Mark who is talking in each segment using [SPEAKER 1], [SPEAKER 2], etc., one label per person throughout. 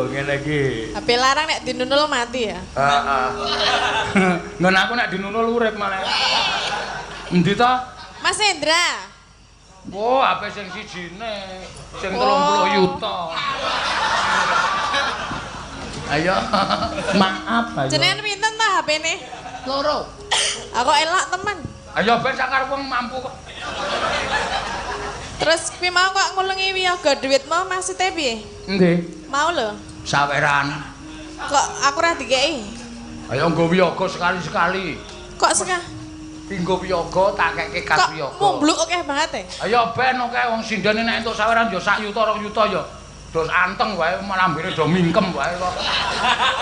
[SPEAKER 1] Ngene iki.
[SPEAKER 2] HP larang nek dinunul mati ya.
[SPEAKER 1] Heeh. Ngen aku nek dinunul urip malah. Endi to?
[SPEAKER 2] Mas Hendra.
[SPEAKER 1] Oh, HP sing sijine, sing 30 yuta. Ayo, maaf ayo.
[SPEAKER 2] Jenengan pinten ta HP-ne?
[SPEAKER 1] Loro.
[SPEAKER 2] Aku elok temen.
[SPEAKER 1] Ayo ben sakar wong mampu kok.
[SPEAKER 2] Terus kuwi mau kok ngulungi wiyaga dhuwitmu maksudnya piye?
[SPEAKER 1] Nggih.
[SPEAKER 2] Mau lho.
[SPEAKER 1] Saweran.
[SPEAKER 2] Kok aku ora dikeki?
[SPEAKER 1] Ayo nggo wiyaga sekali-sekali.
[SPEAKER 2] Kok sekah?
[SPEAKER 1] Tinggo wiyaga tak keke kas wiyaga.
[SPEAKER 2] Kok mumbluk akeh banget e?
[SPEAKER 1] Ayo ben akeh wong sindene nek entuk saweran yo sak yuta 2 yuta yo. Dos anteng wae malah ambene do mingkem wae kok.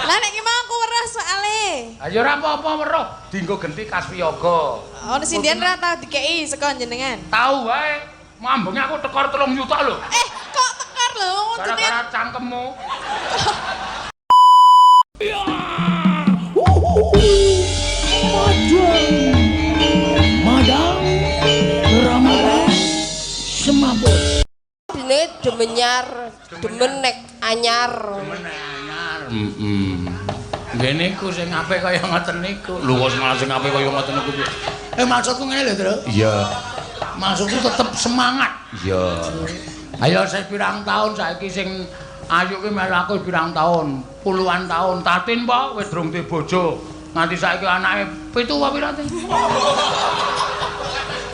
[SPEAKER 2] Lah nek ki mau aku weruh soale.
[SPEAKER 1] Ayo ora apa-apa weruh, dienggo genti kas wiyaga.
[SPEAKER 2] Ono sindian ora tau dikeki saka jenengan.
[SPEAKER 1] Tahu wae, mambenge aku tekor 3 yuta lho.
[SPEAKER 2] Kok tekar lho jenengan.
[SPEAKER 1] Gara-gara cangkemmu.
[SPEAKER 3] Madang Ramadan semabut.
[SPEAKER 4] Dene demenyar, demen nek anyar.
[SPEAKER 1] Anyar. Ngene iku sing apik kaya ngoten niku. Lho kok malah sing apik kaya ngoten niku.
[SPEAKER 3] Maksudku ngene lho, Tru.
[SPEAKER 1] Iya.
[SPEAKER 3] Maksudku tetep semangat.
[SPEAKER 1] Iya. Ayo saya pirang tahun saiki sing ayu ki melu aku pirang tahun? Puluhan tahun. Tatin po wis durung duwe bojo. Nganti saiki anake 7 apa pira te?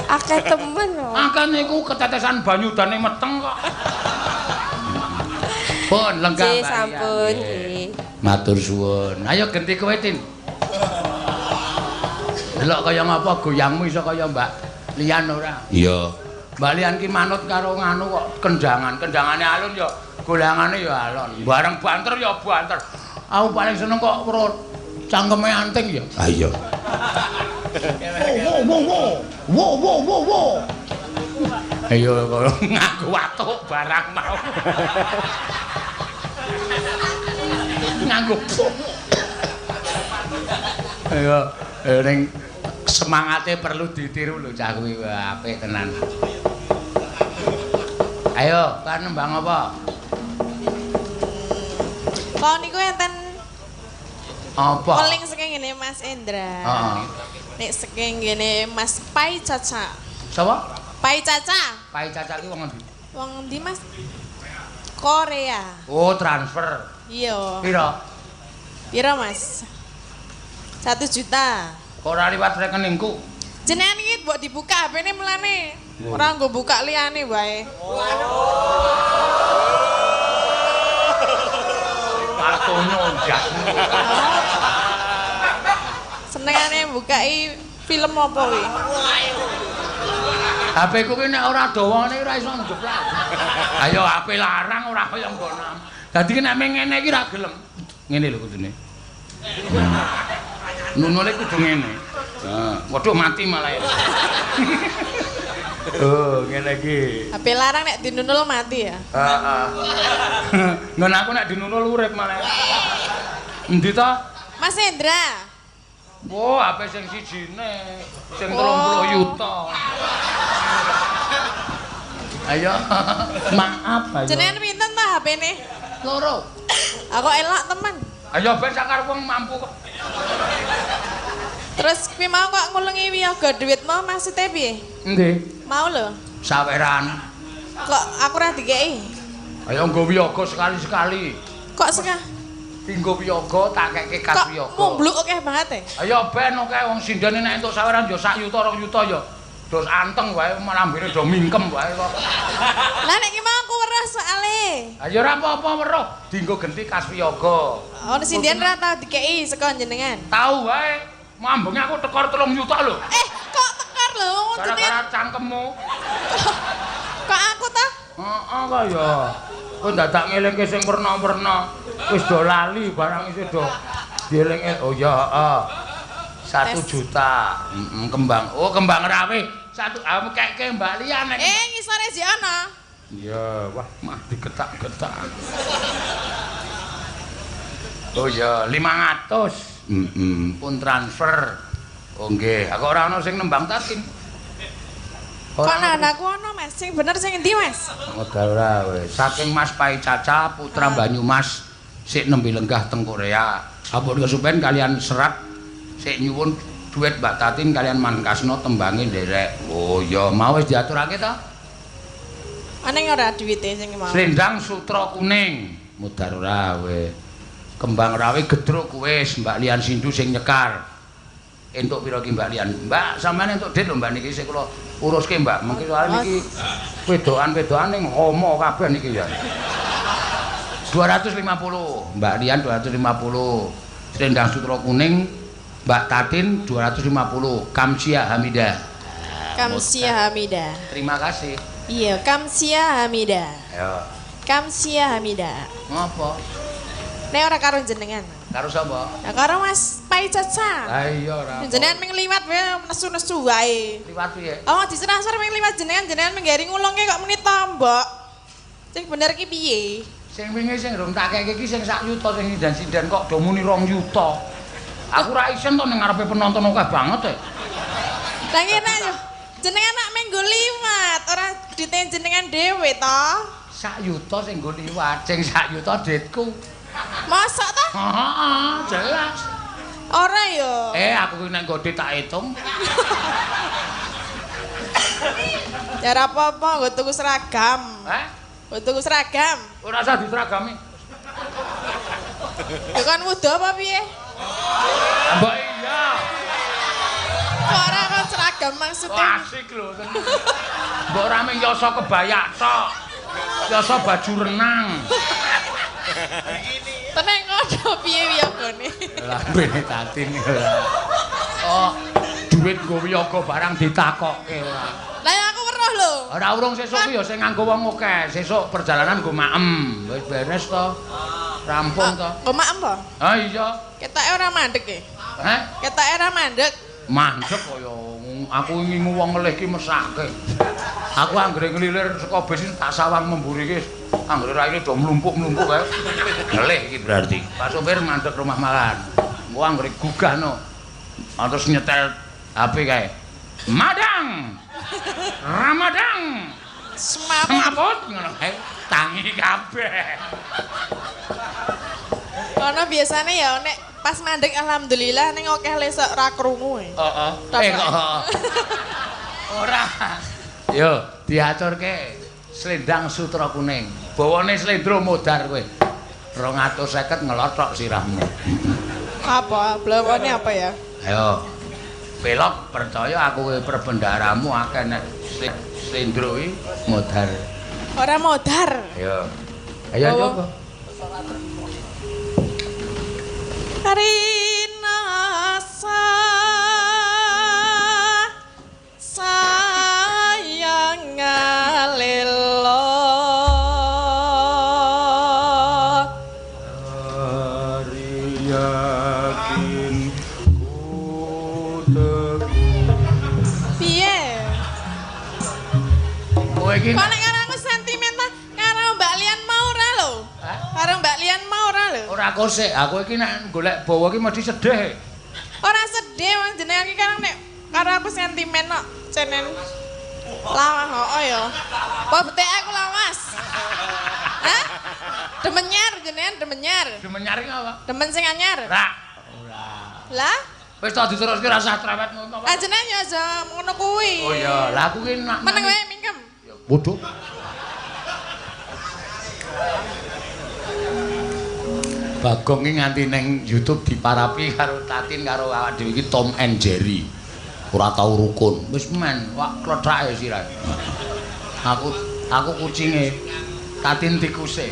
[SPEAKER 4] Akeh temen lho.
[SPEAKER 1] Akeh niku ketetesan banyu dane meteng kok. Pun lenggah
[SPEAKER 4] Nggih,
[SPEAKER 1] Mbak
[SPEAKER 4] sampun,
[SPEAKER 1] Yan.
[SPEAKER 4] nggih.
[SPEAKER 1] Matur suwun. Ayo genti kowe Tin. Delok kaya ngapa goyangmu iso kaya Mbak Lian ora? Iya. Mbak Lian ki manut karo nganu kok kendangan. Kendangane alun ya golangane ya alon. Bareng banter ya banter. Aku paling seneng kok weruh cangkeme anting ya. Ah iya. Wo. Ayo kok ngaku watuk barang mau. Nganggo. Ayo ning semangate perlu ditiru lho cah kuwi apik tenan. Ayo, kan nembang apa?
[SPEAKER 2] Kok niku enten
[SPEAKER 1] Apa?
[SPEAKER 2] paling saking ngene Mas Hendra.
[SPEAKER 1] Heeh.
[SPEAKER 2] Nek saking ngene Mas Pai Caca.
[SPEAKER 1] Sapa?
[SPEAKER 2] Pai Caca.
[SPEAKER 1] Pai Caca ki wong endi?
[SPEAKER 2] Wong ndi Mas? Korea.
[SPEAKER 1] Oh, transfer.
[SPEAKER 2] Iya.
[SPEAKER 1] Pira?
[SPEAKER 2] Pira Mas? 1 juta.
[SPEAKER 1] Kok ora liwat rekeningku?
[SPEAKER 2] Jenengan iki mbok dibuka HP-ne mulane. Ora nggo buka liyane wae.
[SPEAKER 1] Kartonyo ndak.
[SPEAKER 2] Senengane bukai film apa kuwi?
[SPEAKER 1] HP ku ki nek ora dawane ora iso njeblak. Ayo HP larang ora kaya nggonam. Dadi nek ngene iki ra gelem. Ngene lho kudune. Nunule kudu ngene. Heeh, waduh mati malah ya. Oh, ngene iki.
[SPEAKER 2] HP larang nek dinunul mati ya.
[SPEAKER 1] Heeh. Ngen aku nek dinunul urip malah. Endi to?
[SPEAKER 2] Mas Hendra.
[SPEAKER 1] Oh, HP sing sijine, sing 30 yuta. Ayo, maaf ayo.
[SPEAKER 2] Jenengan pinten ta HP-ne?
[SPEAKER 1] Loro.
[SPEAKER 2] Aku elok temen.
[SPEAKER 1] Ayo ben sakar wong mampu kok.
[SPEAKER 2] Terus kuwi mau kok ngulungi wiyaga dhuwitmu maksudnya piye?
[SPEAKER 1] Nggih.
[SPEAKER 2] Mau lho.
[SPEAKER 1] Saweran.
[SPEAKER 2] Kok aku ora dikeki?
[SPEAKER 1] Ayo nggo wiyaga sekali-sekali.
[SPEAKER 2] Kok sekah?
[SPEAKER 1] Tinggo wiyaga tak keke kas
[SPEAKER 2] Kok
[SPEAKER 1] wiyaga.
[SPEAKER 2] mumbluk akeh banget e?
[SPEAKER 1] Ayo ben akeh wong sindene nek entuk saweran yo sak yuta 2 yuta yo. Dos anteng wae malah ambene do mingkem wae kok.
[SPEAKER 2] Lah nek ki mau aku weruh soale.
[SPEAKER 1] Ayo ora apa-apa weruh, dienggo genti kas wiyaga.
[SPEAKER 2] Ono sindian ora tau dikeki saka jenengan.
[SPEAKER 1] Tahu wae, mambenge aku tekor 3 yuta lho.
[SPEAKER 2] Kok tekar lho jenengan.
[SPEAKER 1] Gara-gara cangkemmu.
[SPEAKER 2] Kok aku ta?
[SPEAKER 1] Heeh kaya. Kok dadak ngelingke sing werna-werna. Wis do lali barang isih do dieling. Oh ya, heeh. 1 juta. Kembang. Oh, kembang rawe. 1 keke Mbak Lian nek.
[SPEAKER 2] Ngisore sik ana.
[SPEAKER 1] Iya, wah mah digetak-getak. Oh ya, 500. Pun transfer. Oh nggih, aku ora ana sing nembang tatin.
[SPEAKER 2] Kok anakku ono Mas, sing bener sing endi Mas?
[SPEAKER 1] Modal ora wis. Saking Mas Pai Caca Putra Banyumas sik nembe lenggah teng Korea. Ampun kesupen kalian Serat sik nyuwun duet Mbak Tatin kalian Mankasno tembange nderek. Oh ya mau wis diaturake to?
[SPEAKER 2] Aneng ora duwite sing mau.
[SPEAKER 1] Slendang sutra kuning. Mudar ora we. Kembang rawe gedruk wis Mbak Lian Sindu sing nyekar. Entuk pira ki Mbak Lian? Mbak sampean entuk dit lho Mbak niki sik kula uruske Mbak. Mengki soal niki wedokan-wedokan ning homo kabeh niki ya. 250 Mbak Lian 250 Slendang sutra kuning Mbak Tatin 250 Kamsia Hamidah.
[SPEAKER 2] Kamsia Hamidah.
[SPEAKER 1] Terima kasih.
[SPEAKER 2] Iya, Kamsia Hamidah.
[SPEAKER 1] Ya.
[SPEAKER 2] Kamsia Hamidah.
[SPEAKER 1] Ngopo?
[SPEAKER 2] Nek ora karo jenengan.
[SPEAKER 1] Karo sapa?
[SPEAKER 2] Ya karo Mas Pai Caca.
[SPEAKER 1] Lah iya ora.
[SPEAKER 2] Jenengan ming liwat wae nesu-nesu wae.
[SPEAKER 1] Liwat piye?
[SPEAKER 2] Oh, diserasar ming liwat jenengan menggari ngulungke kok muni tombok. Sing bener ki piye?
[SPEAKER 1] Sing wingi sing rung tak keke iki sing sak yuta sing sindan-sindan kok do muni 2 yuta. Aku ra isen to ning ngarepe penonton akeh banget e.
[SPEAKER 2] Lah ngene yo. Jenengan nak minggu liwat, ora dite jenengan dhewe to.
[SPEAKER 1] 1 yuta sing nggo liwat, sing 1 yuta ditku.
[SPEAKER 2] Mosok to?
[SPEAKER 1] Heeh, jelas.
[SPEAKER 2] Ora yo.
[SPEAKER 1] Aku ki nek nggo dit tak hitung.
[SPEAKER 2] Ya ora apa-apa, nggo tuku seragam. Nggo tuku seragam.
[SPEAKER 1] Ora usah diseragami.
[SPEAKER 2] Ya kan wudo apa piye?
[SPEAKER 1] Mbak iya.
[SPEAKER 2] Kok ora kan seragam maksudnya?
[SPEAKER 1] Asik lho. Mbok ora mung yasa kebaya tok. Yasa baju renang.
[SPEAKER 2] Tenang ngono piye wiyagane?
[SPEAKER 1] Lambene Tatin ora. Oh, duit nggo wiyaga barang ditakokke ora.
[SPEAKER 2] Lah ya aku weruh lho.
[SPEAKER 1] Ora urung sesuk ki ya sing nganggo wong akeh. Sesuk perjalanan nggo maem. Wis beres to. Rampung to.
[SPEAKER 2] Kok maem po?
[SPEAKER 1] Ah iya.
[SPEAKER 2] Ketoke ora mandek e.
[SPEAKER 1] Heh?
[SPEAKER 2] Ketoke ora mandek.
[SPEAKER 1] Mandek kaya aku ngingu wong ngelih ki mesake. Aku anggere ngelilir saka bis tak sawang memburi ki. Anggere raine do mlumpuk-mlumpuk kae. Ngelih iki berarti. Pak sopir mandek rumah makan. Engko anggere gugahno. Terus nyetel HP kae. Madang. Ramadang. Semaput ngono kae. Tangi kabeh.
[SPEAKER 2] Ono biasane ya nek pas mandek alhamdulillah ning akeh lesok ra krungu e.
[SPEAKER 1] Heeh. Kok ora. Yo, diaturke Slendang Sutra Kuning. Bawane slendro modar kowe. 250 ngelotok sirahmu.
[SPEAKER 2] Apa? Blawane apa ya?
[SPEAKER 1] Ayo. Pelok percaya aku kowe perbendaramu akeh nek slendro iki modar.
[SPEAKER 2] Ora modar.
[SPEAKER 1] Ayo. Ayo coba.
[SPEAKER 2] Karina sayang ngalelo
[SPEAKER 1] hari yakin ku teguh.
[SPEAKER 2] piye?
[SPEAKER 1] Kowe iki
[SPEAKER 2] Kok nek karo aku sentimental karo Mbak Lian mau ora lho? Karo Mbak Lian mau ora lho?
[SPEAKER 1] ora kosek, aku iki nek golek bawa iki mesti sedih.
[SPEAKER 2] Ora sedih wong jenengan iki kan nek karo aku sentimen kok cenen lawas kok ya. Apa betek aku lawas? Hah? Demenyar jenengan demenyar.
[SPEAKER 1] Demenyar iki apa?
[SPEAKER 2] Demen sing anyar.
[SPEAKER 1] Ora.
[SPEAKER 2] Lah,
[SPEAKER 1] Wis tak diteruske ora usah trewetmu apa.
[SPEAKER 2] jenengan ya aja ngono kuwi.
[SPEAKER 1] Oh iya, lah aku ki nak
[SPEAKER 2] Meneng wae mingkem.
[SPEAKER 1] bodoh. Bagong iki nganti ning YouTube diparapi karo Tatin karo awak dhewe iki Tom and Jerry. Ora tau rukun. Wis men, wak klethake sirah. Aku kucinge. Tatin tikuse.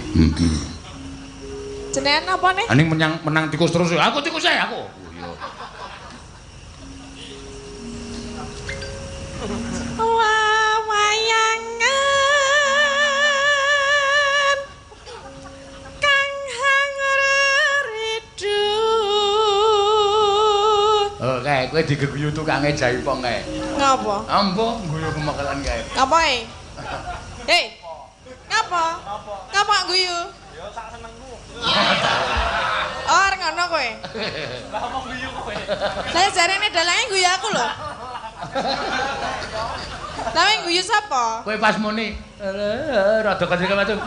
[SPEAKER 2] Jenengan apa nih?
[SPEAKER 1] Aning menang tikus terus. Aku tikuse aku. Oh iya.
[SPEAKER 2] Wayangan kang hanger ridu.
[SPEAKER 1] Oh, kae kowe digeguyu tukange jaipong kae.
[SPEAKER 2] Ngapa?
[SPEAKER 1] Ambo guyu kemekelan kae.
[SPEAKER 2] Ngapa e? Hei. Ngapa? Ngapa guyu? Ya sak senengku. Oh, arep ngono kowe. Lah apa guyu kowe? Lah jarene dalange guyu aku lho. Lah wing guyu sapa?
[SPEAKER 1] Kowe pas muni rada kecil macam.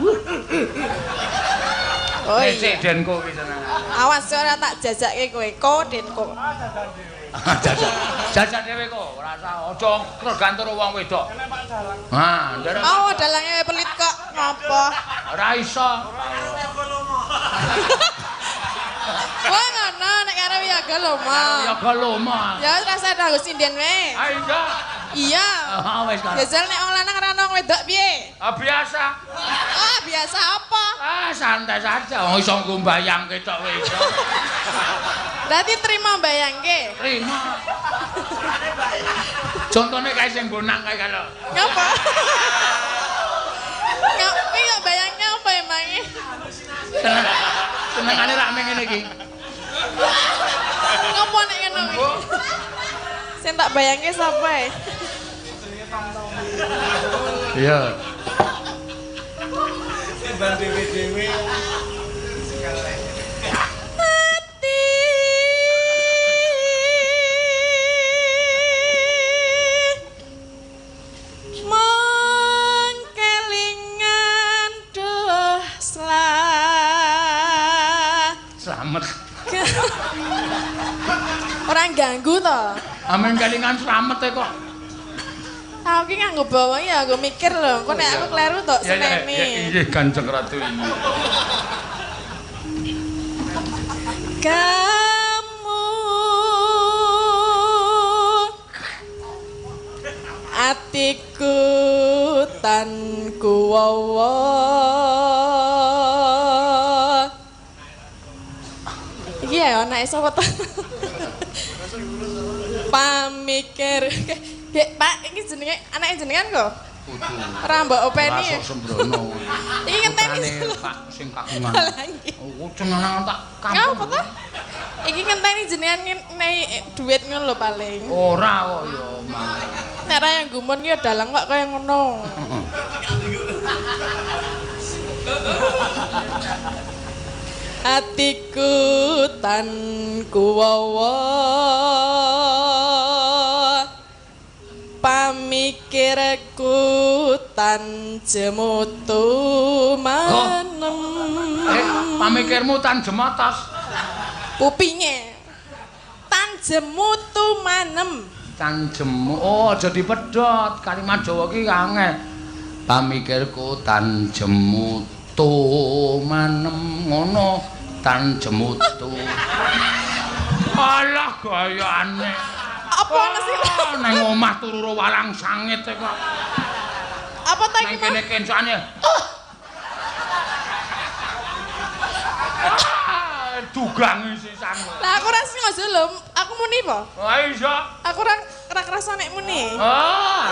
[SPEAKER 2] Oh iya.
[SPEAKER 1] Cek Denko iki seneng.
[SPEAKER 2] Awas ora tak jajakke kowe. Ko Denko.
[SPEAKER 1] Jajak dhewe kok, ora usah aja tergantung wong wedok. Ha, nderek.
[SPEAKER 2] Oh, dalange pelit kok. Ngopo?
[SPEAKER 1] Ora iso.
[SPEAKER 2] Wah, ngono nek karo Wiyaga Loma.
[SPEAKER 1] Wiyaga Loma.
[SPEAKER 2] Ya rasa nanggo sinden wae.
[SPEAKER 1] Ah iya.
[SPEAKER 2] Iya.
[SPEAKER 1] Ah wis kan.
[SPEAKER 2] Jajal nek wong lanang ora ono wedok piye?
[SPEAKER 1] Ah biasa.
[SPEAKER 2] Ah, biasa apa?
[SPEAKER 1] Ah santai saja. Wong iso ngumbayang ketok wedok.
[SPEAKER 2] Berarti terima bayangke.
[SPEAKER 1] Terima. Contohnya kayak sing bonang kayak kalau.
[SPEAKER 2] Ngapa? Ngapain nggak bayangnya apa emangnya?
[SPEAKER 1] Senengane rak meng ngene iki.
[SPEAKER 2] Ngapa nek ngono iki? Sing tak bayangke sapa e?
[SPEAKER 1] Iya.
[SPEAKER 5] Timbang dhewe-dhewe.
[SPEAKER 1] Slamet.
[SPEAKER 2] Orang ganggu to.
[SPEAKER 1] Amen kelingan slamet e kok.
[SPEAKER 2] Aku ki nganggo bawang ya aku mikir lho, kok nek aku kleru tok seneni.
[SPEAKER 1] Iya Kanjeng Ratu ini.
[SPEAKER 2] Kamu atiku tan kuwawa iki ya anake sapa to? Pamikir. Pak, iki jenenge anake jenengan kok? Ora mbok openi.
[SPEAKER 1] Masuk sembrono.
[SPEAKER 2] Iki ngenteni
[SPEAKER 1] Pak sing kagungan.
[SPEAKER 2] Lagi.
[SPEAKER 1] Oh, jenengan tak
[SPEAKER 2] Ngapa
[SPEAKER 1] kampung.
[SPEAKER 2] to? Iki ngenteni jenengan ngenehi duit ngono lho paling.
[SPEAKER 1] Ora kok ya, Mang.
[SPEAKER 2] Nek ra yang gumun ki ya dalang kok kaya ngono. Atiku tan kuwawa pamikirku tan jemutu manem.
[SPEAKER 1] Pamikirmu tan jematas.
[SPEAKER 2] Kupinge tan jemutu manem.
[SPEAKER 1] Tan jemu. Oh, aja dipedhot. Kalimat Jawa ki angel. Pamikirku tan jemutu manem ngono tan jemutu. Alah gayane.
[SPEAKER 2] Apa ana sih?
[SPEAKER 1] Nang omah turu walang sangit e kok.
[SPEAKER 2] Apa ta
[SPEAKER 1] Nang
[SPEAKER 2] iki?
[SPEAKER 1] kene kencane. Dugang sisan.
[SPEAKER 2] Lah aku ora sengaja lho, aku muni apa?
[SPEAKER 1] Wah iya.
[SPEAKER 2] Aku ora kerasa nek muni.
[SPEAKER 1] Oh.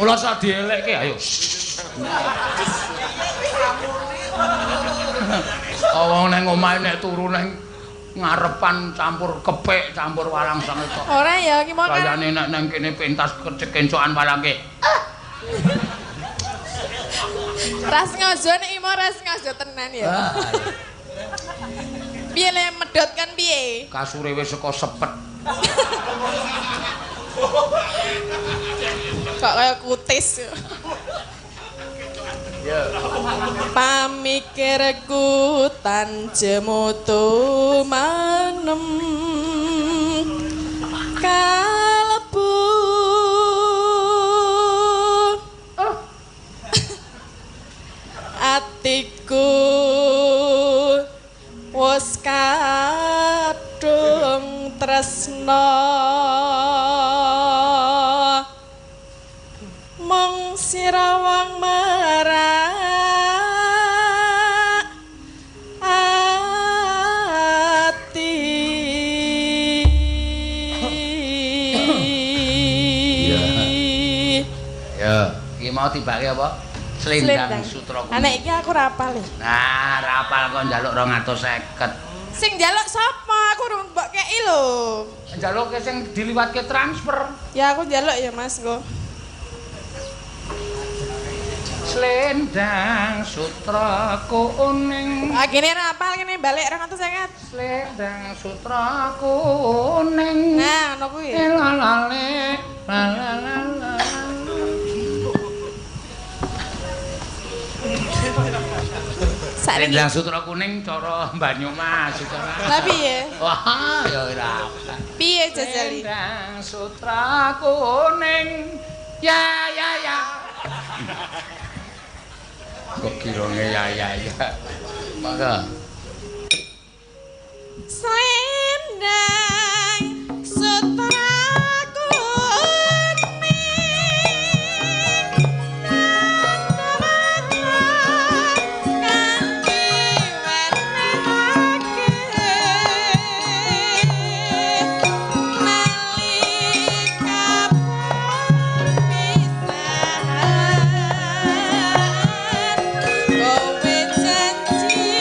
[SPEAKER 1] Mula sak dielekke ayo. Oh wong nang omahe nek turu nang ngarepan campur kepek campur walang sangit kok.
[SPEAKER 2] Ora ya iki mau kan.
[SPEAKER 1] Kayane nek nang kene pentas kecencokan walangke.
[SPEAKER 2] Ras sengaja nek mau ras sengaja tenan ya. Piye le medhot kan piye?
[SPEAKER 1] Kasure wis saka sepet.
[SPEAKER 2] Kok kaya kutis.
[SPEAKER 1] Ya.
[SPEAKER 2] Pamikirku tan jemutu manem kalbu atiku wis kadung tresna mung sirawang marak ati.
[SPEAKER 1] Ya, iki mau tibake apa? Slendang sutra kuning.
[SPEAKER 2] Anak iki aku ora apal.
[SPEAKER 1] Nah, ra apal kok njaluk 250.
[SPEAKER 2] Sing njaluk sapa? Aku urung mbok kei lho.
[SPEAKER 1] Njaluk sing diliwatke transfer.
[SPEAKER 2] Ya aku njaluk ya Mas go.
[SPEAKER 1] Slendang sutra kuning.
[SPEAKER 2] Ah kene ora apal kene balik 250.
[SPEAKER 1] Slendang sutra kuning.
[SPEAKER 2] Nah, ngono kuwi.
[SPEAKER 1] Lalale lalala.
[SPEAKER 2] sakniki.
[SPEAKER 1] Rendang sutra kuning cara Banyumas cara.
[SPEAKER 2] Lah piye?
[SPEAKER 1] Wah, ya ora.
[SPEAKER 2] Piye jajali?
[SPEAKER 1] Rendang sutra kuning. Ya. Kok kirone ya. Maka
[SPEAKER 2] Selendang sutra kuning kanthi wenehake nalika perpisahan kowe janji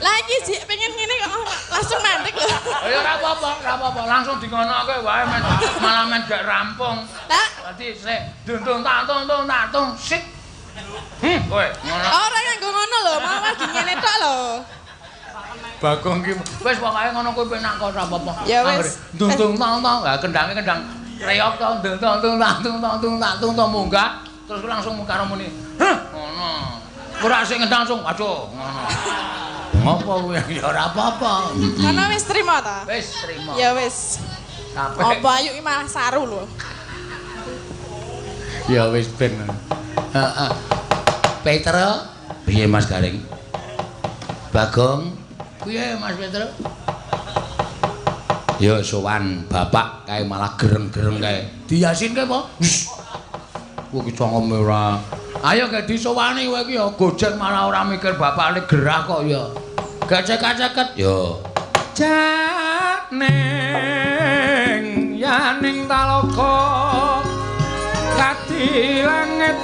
[SPEAKER 2] Lagi sih pengen ngene kok langsung mandek lho.
[SPEAKER 1] Ya ora apa-apa, langsung dingonoke wae malah men gak rampung.
[SPEAKER 2] Lah,
[SPEAKER 1] Dadi sik duntung tak tung sik. Kowe ngono.
[SPEAKER 2] ora nganggo ngono lho, mau lagi ngene tok lho.
[SPEAKER 1] Bagong ki wis pokoke ngono kowe penak kok ora apa-apa.
[SPEAKER 2] Ya wis.
[SPEAKER 1] Duntung tong ha kendange kendang reok to duntung munggah terus langsung karo muni. Ngono. Ora sik ngendang langsung aduh ngono. Ngopo kuwi ya ora apa-apa.
[SPEAKER 2] Ngono wis trima ta?
[SPEAKER 1] Wis trima.
[SPEAKER 2] Ya wis.
[SPEAKER 1] Sampai
[SPEAKER 2] Apa ayu iki malah saru lho.
[SPEAKER 1] ya wis ben. Heeh. Peter, piye Mas Garing? Bagong, piye Mas Peter? Ya sowan bapak kae malah gereng-gereng kae. Diyasinke apa? Kowe ki cangkeme ora. Ayo ge disowani kowe iki ya gojek malah ora mikir bapakne gerah kok ya. Gacek-gaceket ya. Janeng yaning talaka kati langit